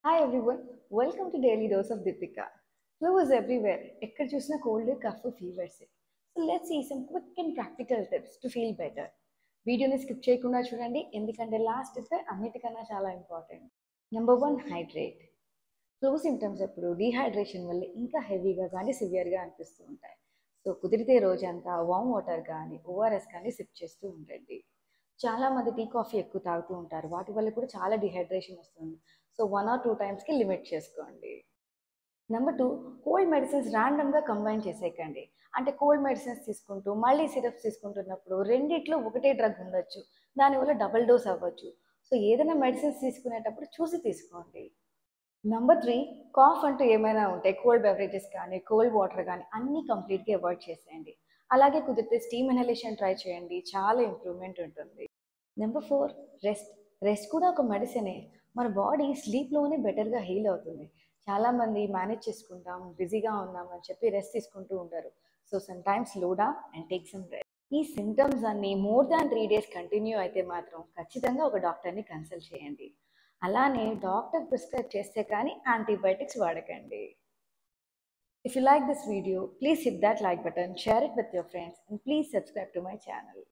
Hi everyone, welcome to Daily Dose of Deepika. Flu is everywhere. ఎక్కడ చూసినా cold cough fevers. So let's see some quick and practical tips to feel better. వీడియోని skip చేయకుండా చూడండి ఎందుకంటే last tip అన్నిటికన్నా చాలా important. Number 1, hydrate. Flu symptoms ఎప్పుడు dehydration వల్ల ఇంకా హెవీగా కానీ సివియర్గా అనిపిస్తూ ఉంటాయి. సో కుదిరితే రోజంతా వామ్ వాటర్ కానీ ఓఆర్ఎస్ కానీ సిప్ చేస్తూ ఉండండి. చాలామంది టీ కాఫీ ఎక్కువ తాగుతూ ఉంటారు, వాటి వల్ల కూడా చాలా డిహైడ్రేషన్ వస్తుంది. సో 1 or 2 టైమ్స్కి లిమిట్ చేసుకోండి. నెంబర్ 2, కోల్డ్ మెడిసిన్స్ ర్యాండమ్గా కంబైన్ చేసేయకండి. అంటే కోల్డ్ మెడిసిన్స్ తీసుకుంటూ మళ్ళీ సిరప్స్ తీసుకుంటున్నప్పుడు రెండిట్లో ఒకటే డ్రగ్ ఉండొచ్చు, దానివల్ల డబుల్ డోస్ అవ్వచ్చు. సో ఏదైనా మెడిసిన్స్ తీసుకునేటప్పుడు చూసి తీసుకోండి. నెంబర్ 3, కాఫ్ అంటూ ఏమైనా ఉంటే కోల్డ్ బెవరేజెస్ కానీ కోల్డ్ వాటర్ కానీ అన్నీ కంప్లీట్గా అవాయిడ్ చేసేయండి. అలాగే కుదిరితే స్టీమ్ ఇన్హలేషన్ ట్రై చేయండి, చాలా ఇంప్రూవ్మెంట్ ఉంటుంది. Number 4, rest. రెస్ట్ కూడా ఒక మెడిసినే. మన బాడీ స్లీప్లోనే బెటర్గా హీల్ అవుతుంది. చాలామంది మేనేజ్ చేసుకుంటాం, బిజీగా ఉన్నాం అని చెప్పి రెస్ట్ తీసుకుంటూ ఉంటారు. So some times slow down and take some rest. ఈ సిమ్టమ్స్ అన్నీ మోర్ దాన్ 3 days కంటిన్యూ అయితే మాత్రం ఖచ్చితంగా ఒక డాక్టర్ని కన్సల్ట్ చేయండి. అలానే డాక్టర్ ప్రిస్క్రైబ్ చేస్తే కానీ antibiotics వాడకండి. If you like this video, please hit that like button, share it with your friends, and please subscribe to my channel.